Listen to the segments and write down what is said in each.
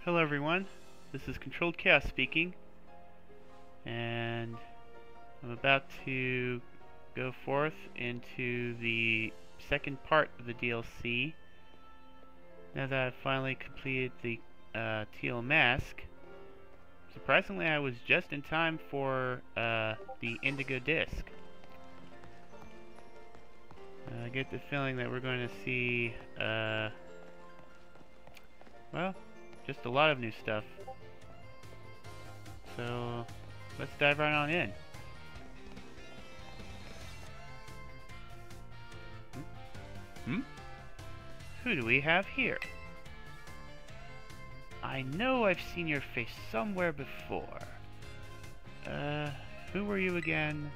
Hello everyone, this is Controlled Chaos speaking, and I'm about to go forth into the second part of the DLC. Now that I've finally completed the teal mask, surprisingly I was just in time for the Indigo disc. I get the feeling that we're going to see, well, just a lot of new stuff. So, let's dive right on in. Who do we have here? I know I've seen your face somewhere before. Who were you again?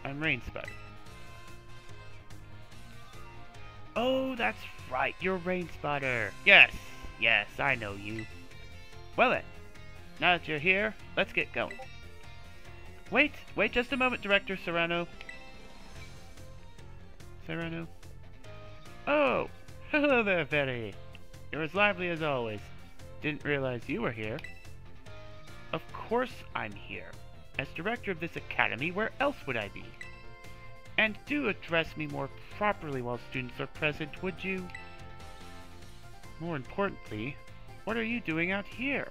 I'm Rainspider. Oh, that's right, you're Rainspider. Yes, I know you. Well then, now that you're here, let's get going. Wait just a moment, Director Serrano. Oh, hello there, Betty. You're as lively as always. Didn't realize you were here. Of course I'm here. As director of this academy, where else would I be? And do address me more properly while students are present, would you? More importantly, what are you doing out here?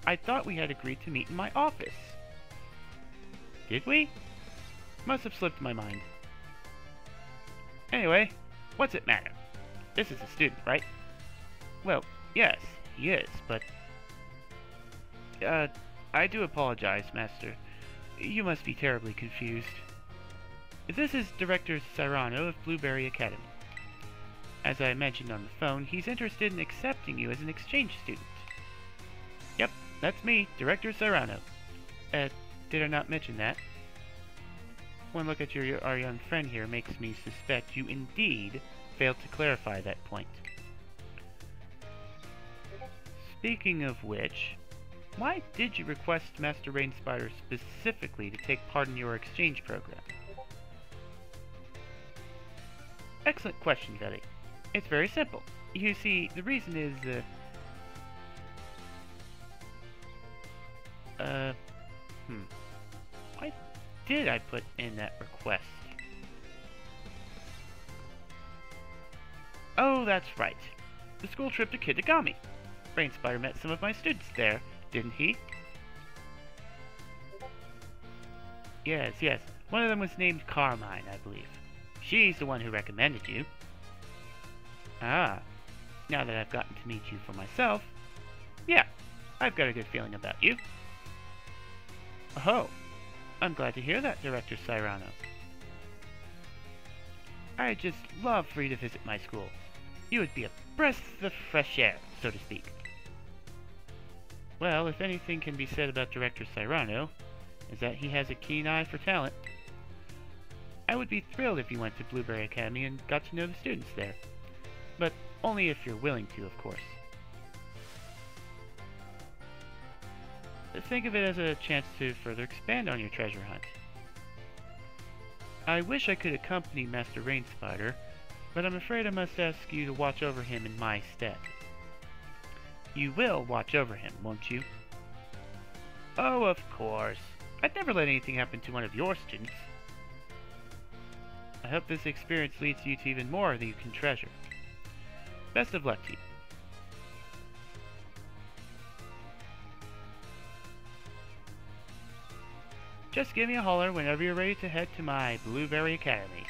I thought we had agreed to meet in my office. Did we? Must have slipped my mind. Anyway, what's it matter? This is a student, right? Well, yes, he is, but... I do apologize, Master. You must be terribly confused. This is Director Serrano of Blueberry Academy. As I mentioned on the phone, he's interested in accepting you as an exchange student. Yep, that's me, Director Serrano. Did I not mention that? One look at our young friend here makes me suspect you indeed failed to clarify that point. Speaking of which, why did you request Master Rainspider specifically to take part in your exchange program? Excellent question, Betty. It's very simple. You see, the reason is, why did I put in that request? Oh, that's right. The school trip to Kitagami. Rainspider met some of my students there, didn't he? Yes. One of them was named Carmine, I believe. She's the one who recommended you. Ah, now that I've gotten to meet you for myself, yeah, I've got a good feeling about you. Oh, I'm glad to hear that, Director Serrano. I just love for you to visit my school. You would be a breath of fresh air, so to speak. Well, if anything can be said about Director Serrano, is that he has a keen eye for talent. I would be thrilled if you went to Blueberry Academy and got to know the students there. But only if you're willing to, of course. Think of it as a chance to further expand on your treasure hunt. I wish I could accompany Master Rainspider, but I'm afraid I must ask you to watch over him in my stead. You will watch over him, won't you? Oh, of course. I'd never let anything happen to one of your students. I hope this experience leads you to even more than you can treasure. Best of luck to you. Just give me a holler whenever you're ready to head to my Blueberry Academy.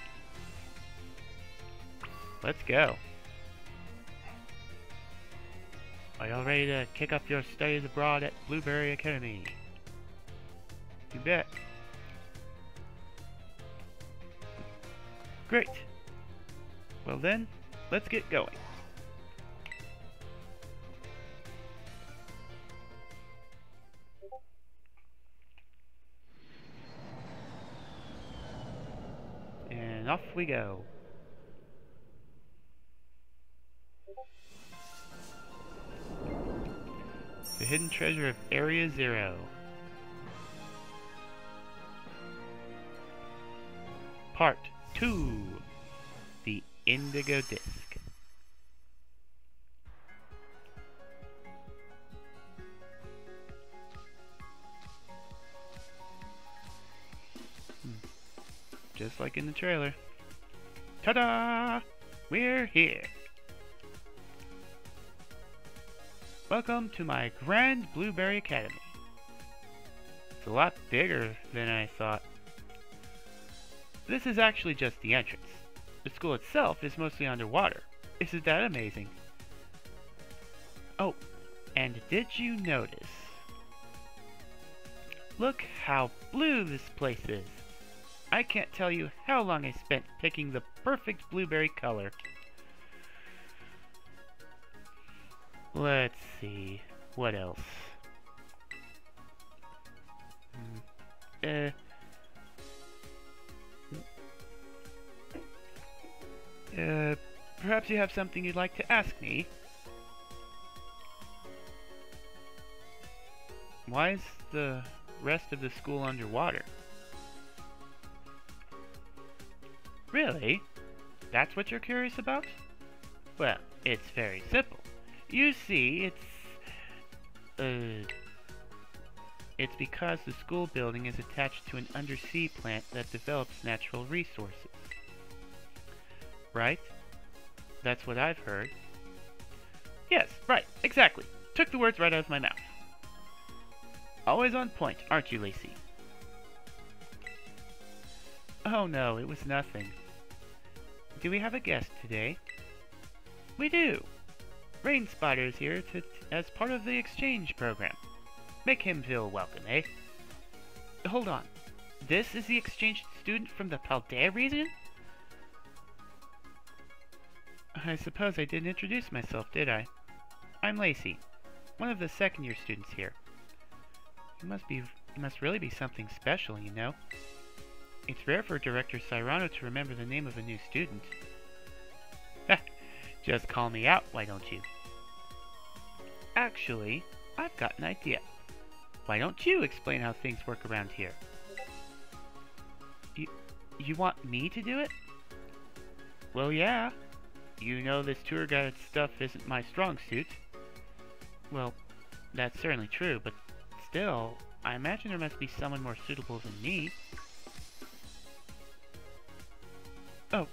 Let's go. Are y'all ready to kick up your studies abroad at Blueberry Academy? You bet. Great. Well then, let's get going. And off we go. The hidden treasure of Area Zero. Part 2. The Indigo Disc. just like in the trailer. Ta-da! We're here! Welcome to my Grand Blueberry Academy. It's a lot bigger than I thought. This is actually just the entrance. The school itself is mostly underwater. Isn't that amazing? Oh, and did you notice? Look how blue this place is. I can't tell you how long I spent picking the perfect blueberry color. Let's see, what else? Perhaps you have something you'd like to ask me? Why is the rest of the school underwater? Really? That's what you're curious about? Well, it's very simple. You see, it's because the school building is attached to an undersea plant that develops natural resources. Right? That's what I've heard. Yes, right, exactly. Took the words right out of my mouth. Always on point, aren't you, Lacey? Oh no, it was nothing. Do we have a guest today? We do. Rain Spider is here as part of the exchange program. Make him feel welcome, eh? Hold on. This is the exchange student from the Paldea region? I suppose I didn't introduce myself, did I? I'm Lacey, one of the second-year students here. You must really be something special, you know. It's rare for Director Cyrano to remember the name of a new student. Just call me out, why don't you? Actually, I've got an idea. Why don't you explain how things work around here? You want me to do it? Well, yeah. You know this tour guide stuff isn't my strong suit. Well, that's certainly true, but still, I imagine there must be someone more suitable than me. Oh,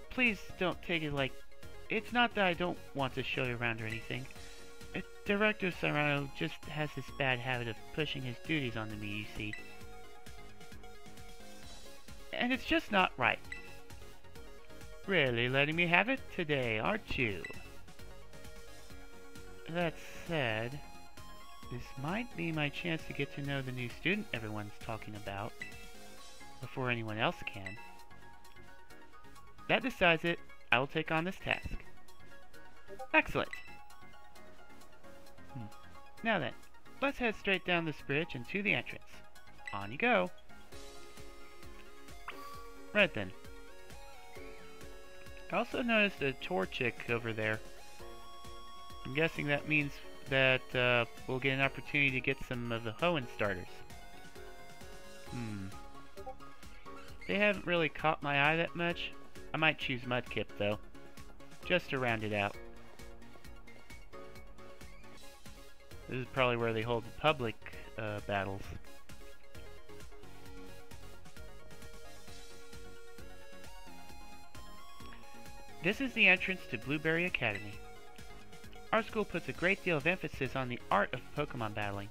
please don't take it like... It's not that I don't want to show you around or anything. Director Serrano just has this bad habit of pushing his duties onto me, you see. And it's just not right. Really letting me have it today, aren't you? That said, this might be my chance to get to know the new student everyone's talking about before anyone else can. That decides it. I will take on this task. Excellent. Now then, let's head straight down this bridge and to the entrance. On you go. Right then. I also noticed a tour chick over there. I'm guessing that means that we'll get an opportunity to get some of the Hoenn starters. They haven't really caught my eye that much. I might choose Mudkip though, just to round it out. This is probably where they hold the public battles. This is the entrance to Blueberry Academy. Our school puts a great deal of emphasis on the art of Pokemon battling.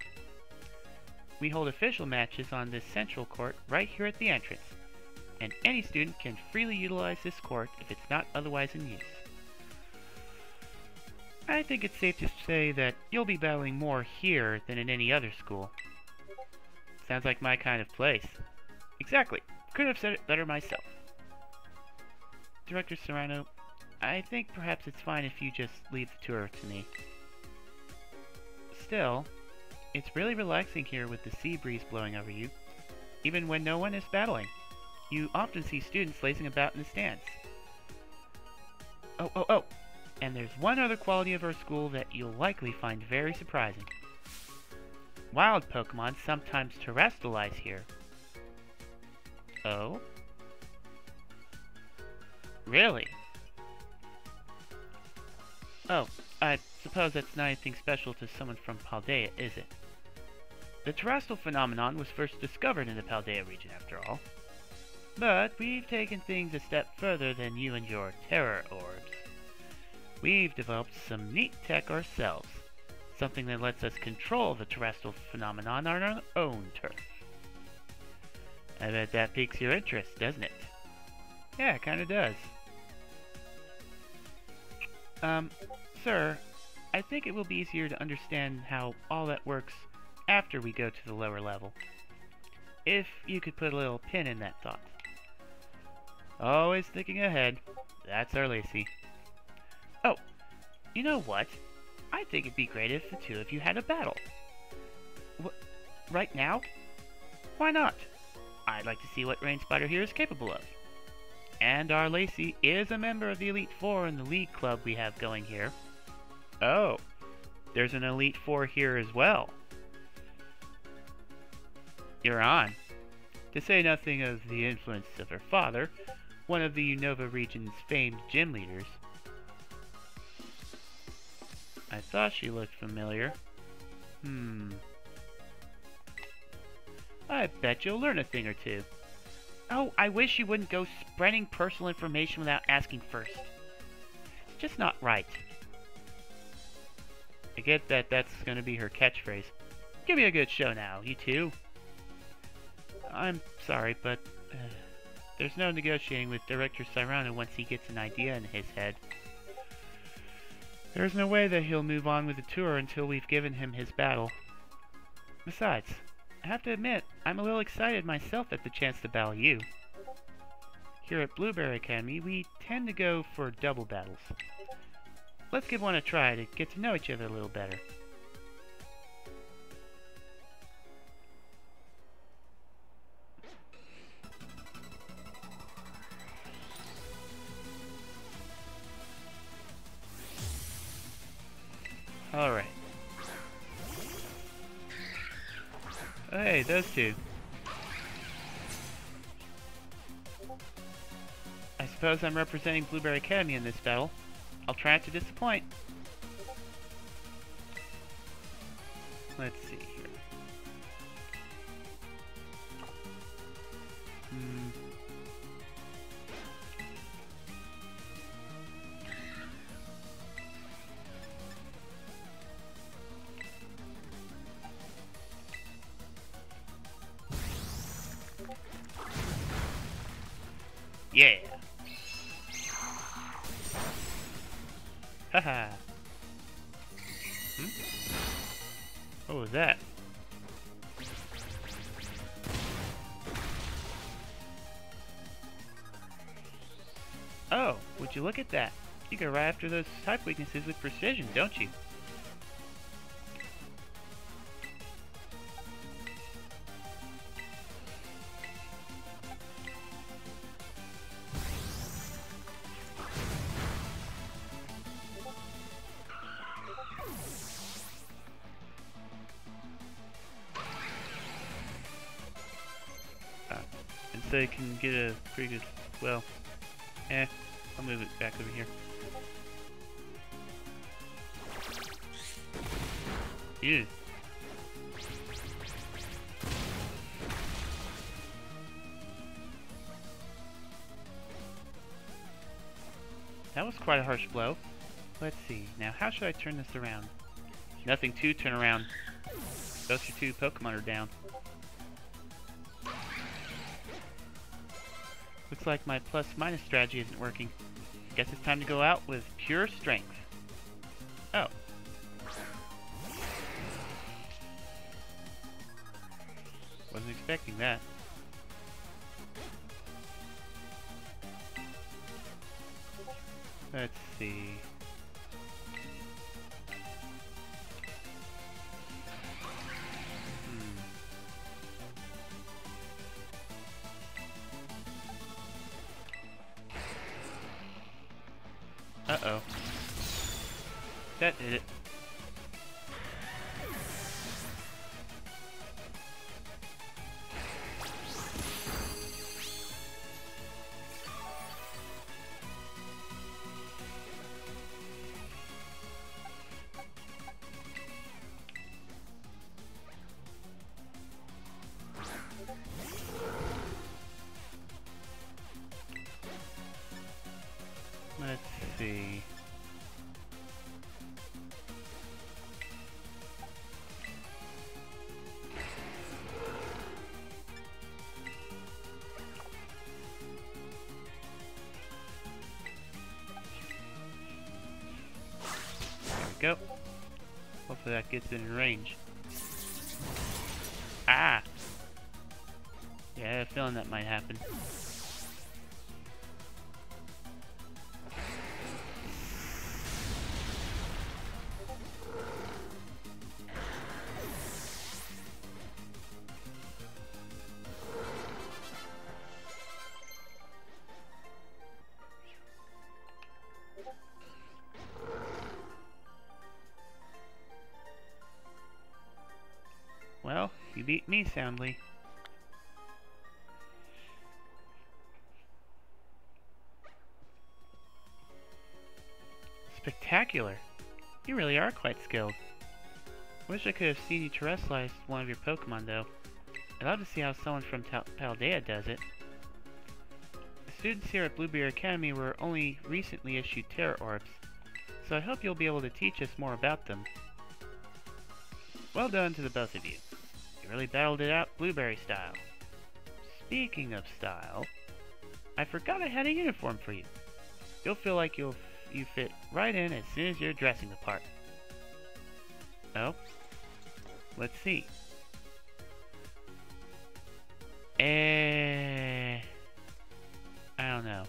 We hold official matches on this central court right here at the entrance, and any student can freely utilize this court if it's not otherwise in use. I think it's safe to say that you'll be battling more here than in any other school. Sounds like my kind of place. Exactly. Couldn't have said it better myself. Director Serrano, I think perhaps it's fine if you just leave the tour to me. Still, it's really relaxing here with the sea breeze blowing over you, even when no one is battling. You often see students lazing about in the stands. Oh, and there's one other quality of our school that you'll likely find very surprising. Wild Pokemon sometimes terrestrialize here. Oh? Really? Oh, I suppose that's not anything special to someone from Paldea, is it? The terrestrial phenomenon was first discovered in the Paldea region, after all. But we've taken things a step further than you and your terror orbs. We've developed some neat tech ourselves. Something that lets us control the terrestrial phenomenon on our own turf. I bet that piques your interest, doesn't it? Yeah, it kinda does. Sir, I think it will be easier to understand how all that works after we go to the lower level. If you could put a little pin in that thought. Always thinking ahead. That's our Lacey. Oh, you know what? I think it'd be great if the two of you had a battle. Right now? Why not? I'd like to see what Rain Spider here is capable of. And our Lacey is a member of the Elite Four in the League Club we have going here. Oh, there's an Elite Four here as well. You're on. To say nothing of the influence of her father, one of the Unova region's famed gym leaders. I thought she looked familiar. I bet you'll learn a thing or two. Oh, I wish you wouldn't go spreading personal information without asking first. It's just not right. I get that that's going to be her catchphrase. Give me a good show now, you two. I'm sorry, but there's no negotiating with Director Cyrano once he gets an idea in his head. There's no way that he'll move on with the tour until we've given him his battle. Besides, I have to admit, I'm a little excited myself at the chance to battle you. Here at Blueberry Academy, we tend to go for double battles. Let's give one a try to get to know each other a little better. Alright. Hey, those two. I suppose I'm representing Blueberry Academy in this battle. I'll try not to disappoint. Let's see here. Yeah. Haha. What was that? Oh, would you look at that? You go right after those type weaknesses with precision, don't you? And so you can get a pretty good, well, I'll move it back over here. Ew. That was quite a harsh blow. Let's see, now how should I turn this around? Nothing to turn around. Those two Pokemon are down. Looks like my plus-minus strategy isn't working. Guess it's time to go out with pure strength. Oh. Wasn't expecting that. Let's see. Uh-oh. That did it. go. Hopefully that gets in range. Ah! Yeah, I had a feeling that might happen. Well, you beat me soundly. Spectacular! You really are quite skilled. Wish I could have seen you terrestrialize one of your Pokemon, though. I'd love to see how someone from Paldea does it. The students here at Blueberry Academy were only recently issued Terra Orbs, so I hope you'll be able to teach us more about them. Well done to the both of you. You really battled it out Blueberry style. Speaking of style, I forgot I had a uniform for you. You'll feel like you fit right in as soon as you're dressing the part. Oh? Let's see. I don't know.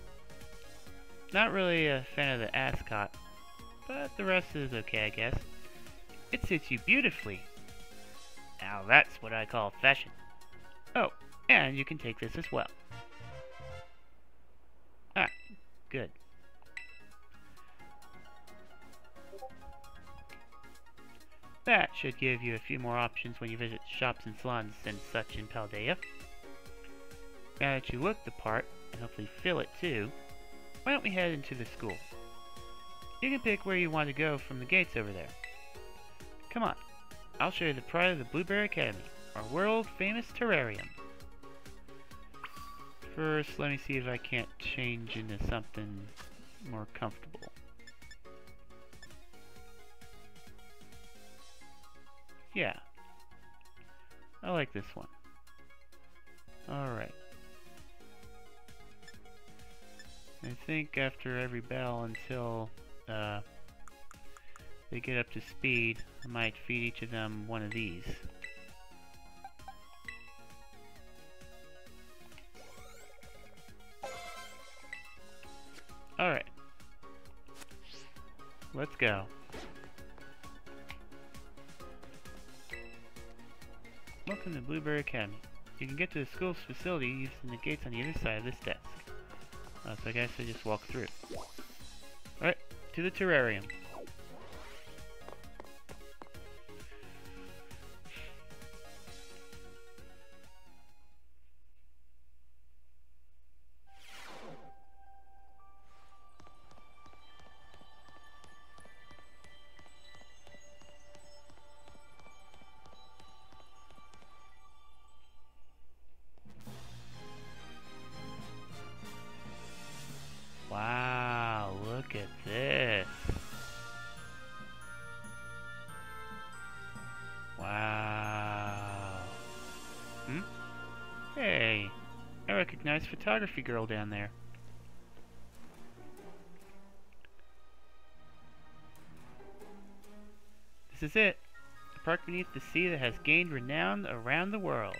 Not really a fan of the ascot, but the rest is okay, I guess. It suits you beautifully. Now that's what I call fashion. Oh, and you can take this as well. Ah, good. That should give you a few more options when you visit shops and salons and such in Paldea. Now that you look the part, and hopefully feel it too, why don't we head into the school? You can pick where you want to go from the gates over there. Come on, I'll show you the pride of the Blueberry Academy, our world-famous terrarium. First, let me see if I can't change into something more comfortable. Yeah, I like this one. Alright. I think after every battle until they get up to speed, I might feed each of them one of these. Alright. Let's go. Welcome to Blueberry Academy. You can get to the school's facility using the gates on the other side of this desk. So I guess I just walk through. Alright, to the terrarium. Wow, look at this. Wow. Hey, I recognize Photography Girl down there. This is it. The park beneath the sea that has gained renown around the world.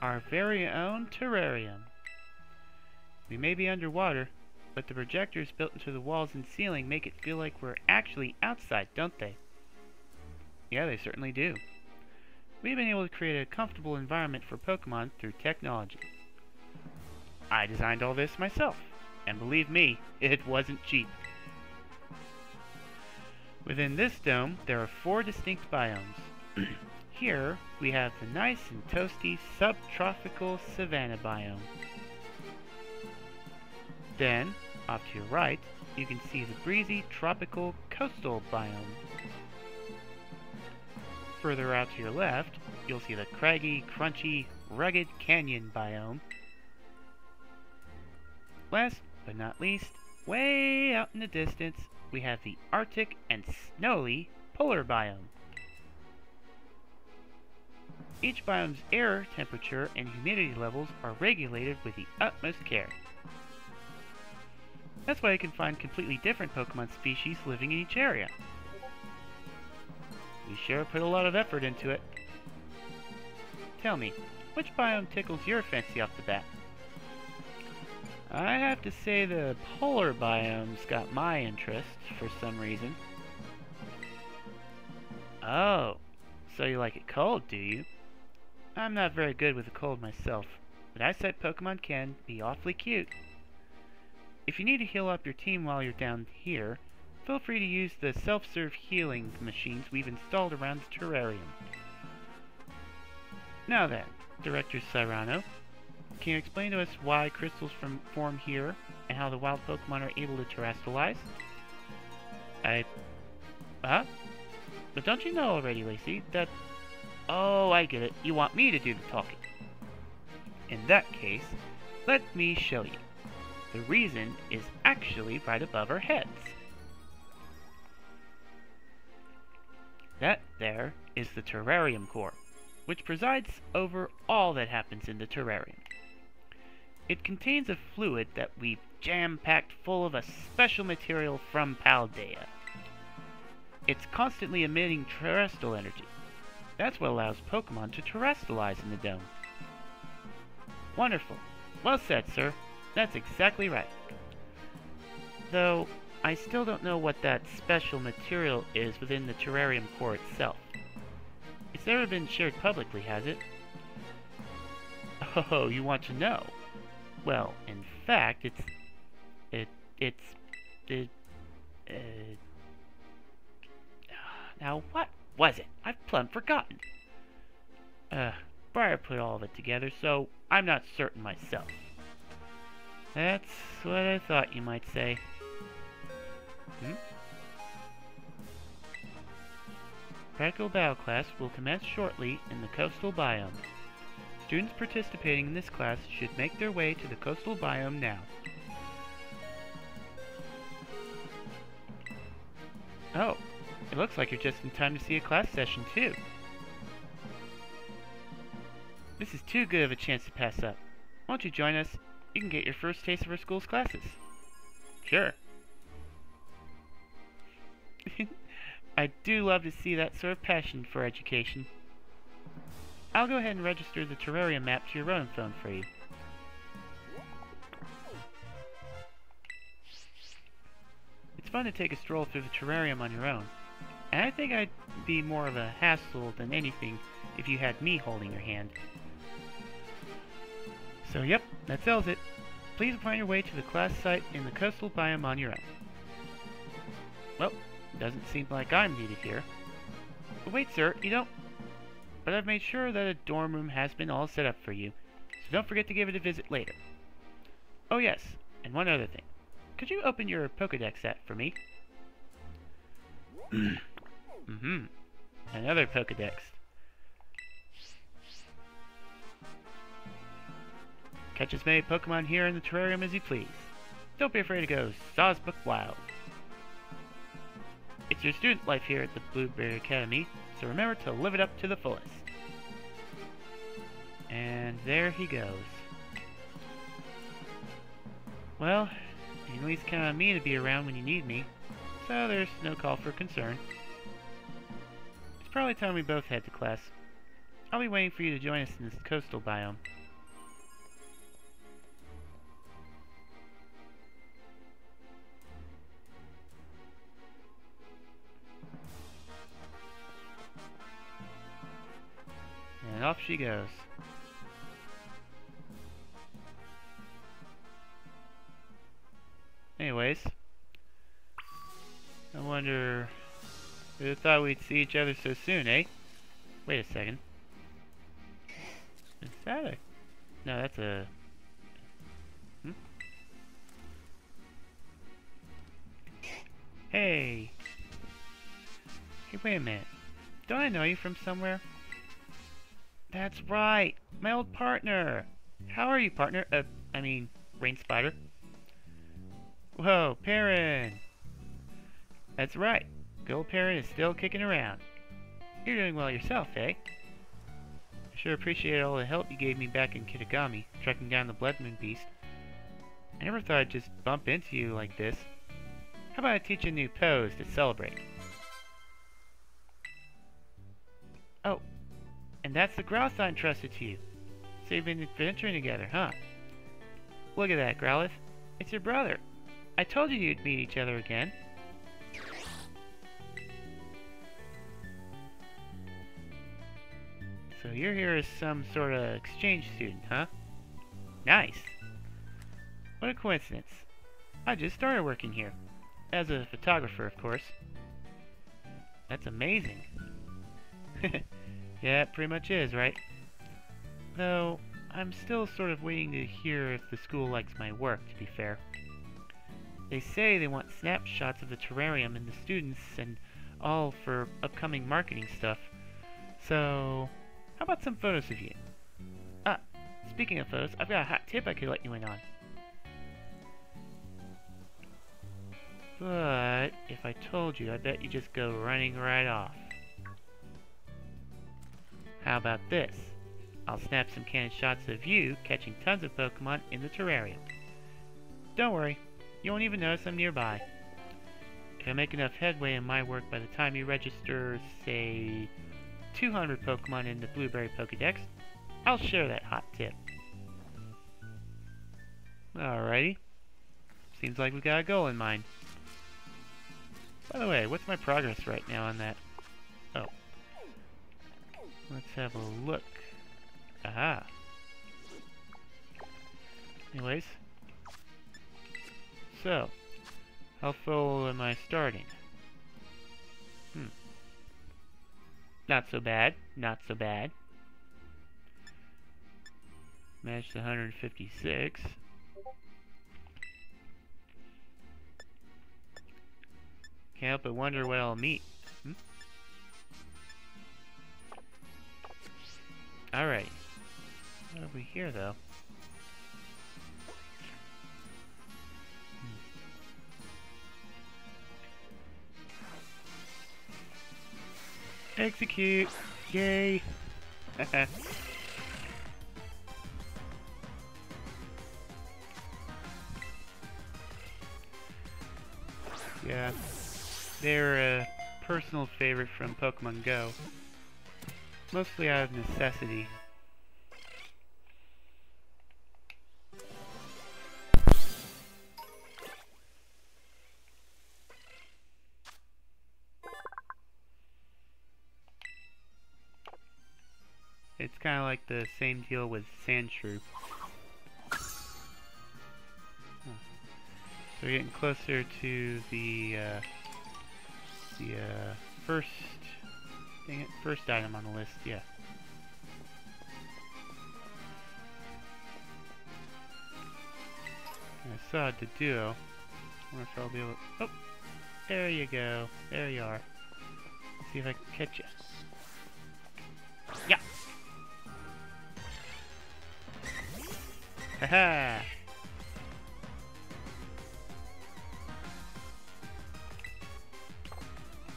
Our very own terrarium. We may be underwater, but the projectors built into the walls and ceiling make it feel like we're actually outside, don't they? Yeah, they certainly do. We've been able to create a comfortable environment for Pokemon through technology. I designed all this myself, and believe me, it wasn't cheap. Within this dome, there are 4 distinct biomes. Here, we have the nice and toasty subtropical savanna biome. Then, off to your right, you can see the breezy tropical coastal biome. Further out to your left, you'll see the craggy, crunchy, rugged canyon biome. Last but not least, way out in the distance, we have the Arctic and snowy polar biome. Each biome's air temperature and humidity levels are regulated with the utmost care. That's why you can find completely different Pokemon species living in each area. We sure put a lot of effort into it. Tell me, which biome tickles your fancy off the bat? I have to say the polar biomes got my interest for some reason. Oh, so you like it cold, do you? I'm not very good with the cold myself, but I said Pokemon can be awfully cute. If you need to heal up your team while you're down here, feel free to use the self-serve healing machines we've installed around the terrarium. Now then, Director Cyrano, can you explain to us why crystals form here, and how the wild Pokemon are able to terrestrialize? Huh? But don't you know already, Lacey, that... Oh, I get it. You want me to do the talking. In that case, let me show you. The reason is actually right above our heads. That there is the terrarium core, which presides over all that happens in the terrarium. It contains a fluid that we've jam-packed full of a special material from Paldea. It's constantly emitting terrestrial energy. That's what allows Pokemon to terrestrialize in the dome. Wonderful. Well said, sir. That's exactly right. Though, I still don't know what that special material is within the terrarium core itself. It's never been shared publicly, has it? Oh, you want to know? Well, in fact, now what was it? I've plumb forgotten. Briar put all of it together, so I'm not certain myself. That's what I thought you might say. Practical Battle class will commence shortly in the coastal biome. Students participating in this class should make their way to the coastal biome now. Oh, it looks like you're just in time to see a class session too. This is too good of a chance to pass up. Won't you join us? You can get your first taste of our school's classes. Sure. I do love to see that sort of passion for education. I'll go ahead and register the terrarium map to your Rotom phone for you. It's fun to take a stroll through the terrarium on your own, and I think I'd be more of a hassle than anything if you had me holding your hand. So yep, that settles it. Please find your way to the class site in the coastal biome on your own. Well, doesn't seem like I'm needed here. But wait, sir, you don't... But I've made sure that a dorm room has been all set up for you, so don't forget to give it a visit later. Oh yes, and one other thing. Could you open your Pokédex app for me? Another Pokédex. Catch as many Pokemon here in the terrarium as you please. Don't be afraid to go Sawsbuck wild. It's your student life here at the Blueberry Academy, so remember to live it up to the fullest. And there he goes. Well, you can at least count on me to be around when you need me, so there's no call for concern. It's probably time we both head to class. I'll be waiting for you to join us in this coastal biome. And off she goes. Anyways, I wonder... Who'd have thought we'd see each other so soon, eh? Wait a second. Is that a... No, that's a... Hey! Hey, wait a minute. Don't I know you from somewhere? That's right! My old partner! How are you, partner? I mean, Rain Spider. Whoa, Perrin! That's right. Good old Perrin is still kicking around. You're doing well yourself, eh? I sure appreciate all the help you gave me back in Kitagami, tracking down the Blood Moon Beast. I never thought I'd just bump into you like this. How about I teach you a new pose to celebrate? Oh, and that's the grouse I entrusted to you. So you've been adventuring together, huh? Look at that, Growlithe. It's your brother. I told you you'd meet each other again. So you're here as some sort of exchange student, huh? Nice. What a coincidence. I just started working here. As a photographer, of course. That's amazing. Yeah, it pretty much is, right? Though, I'm still sort of waiting to hear if the school likes my work, to be fair. They say they want snapshots of the terrarium and the students and all for upcoming marketing stuff. So, how about some photos of you? Ah, speaking of photos, I've got a hot tip I could let you in on. But, if I told you, I bet you'd just go running right off. How about this? I'll snap some candid shots of you catching tons of Pokemon in the terrarium. Don't worry, you won't even notice I'm nearby. If I make enough headway in my work by the time you register, say, 200 Pokemon in the Blueberry Pokédex, I'll share that hot tip. Alrighty. Seems like we've got a goal in mind. By the way, what's my progress right now on that? Oh. Let's have a look. Aha. Anyways. So, how full am I starting? Not so bad. Not so bad. Matched 156. Can't help but wonder what I'll meet. Alright. What have we here, though? Execute! Yay! Yeah. They're a personal favorite from Pokemon Go. Mostly out of necessity. It's kind of like the same deal with Sandshrew. So we're getting closer to the first, dang it, first item on the list, yeah. I saw the duo. I wonder if I'll be able to, oh, there you go, there you are. Let's see if I can catch you. Yeah! Haha!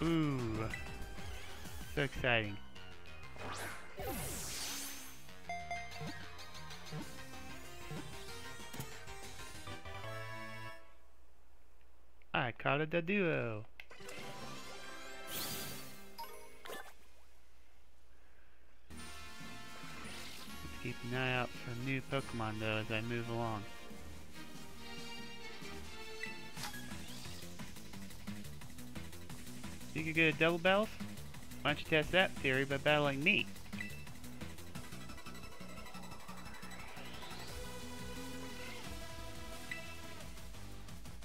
Ooh, so exciting. I caught a duo. Let's keep an eye out for new Pokemon though as I move along. You could get a double battles? Why don't you test that theory by battling me?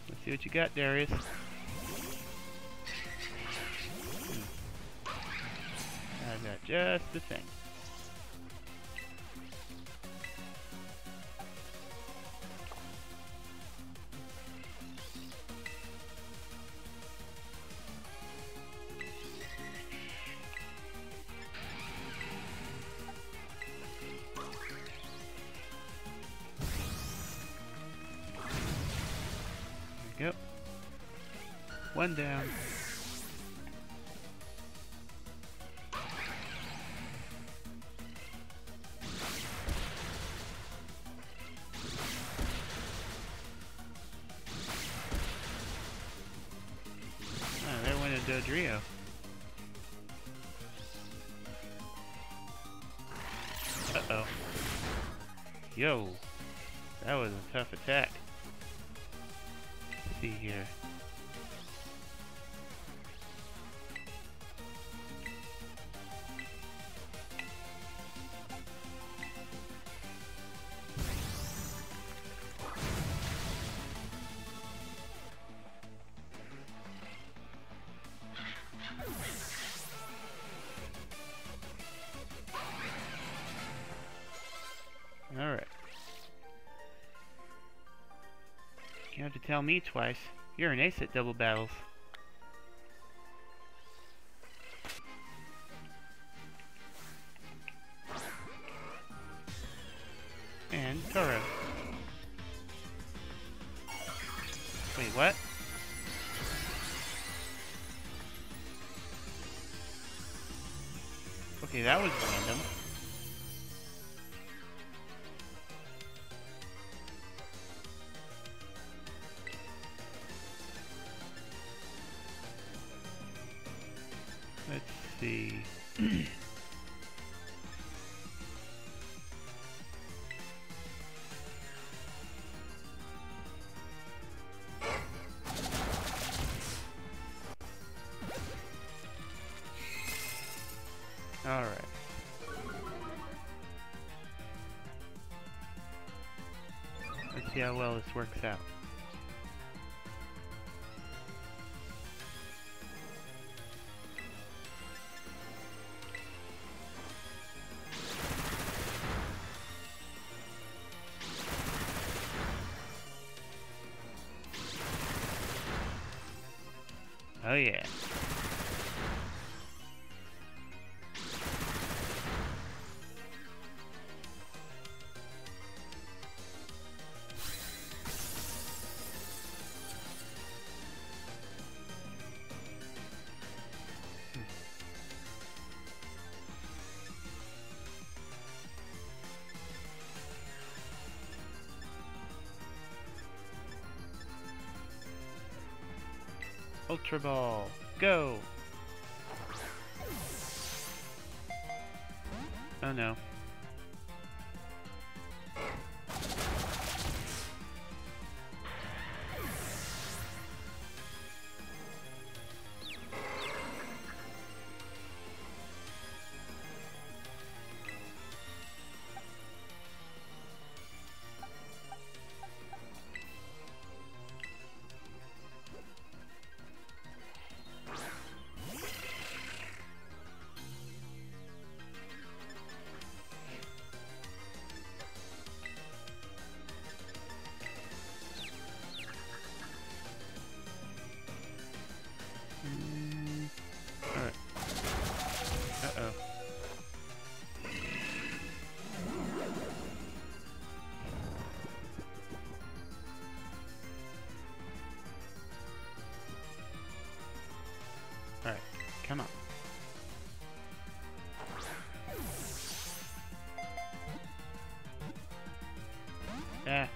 Let's see what you got, Darius. I've got just the thing. Yep. One down. Oh, there went a Dodrio. Uh-oh. Yo. That was a tough attack. Let's see here. Alright. You have to tell me twice. You're an ace at double battles. And Toro. Wait, what? Okay, that was random. Let's see. All right. Let's see how well this works out. Oh yeah. Ultra Ball, go! Oh no. Alright. Uh-oh. Alright, come on. Ah.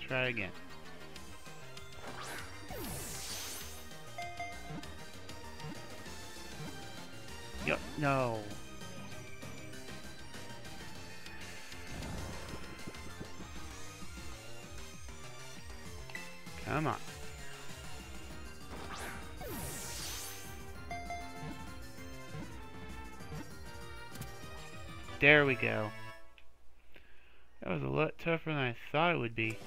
Try again. Yo, no. Come on. There we go. That was a lot tougher than I thought it would be.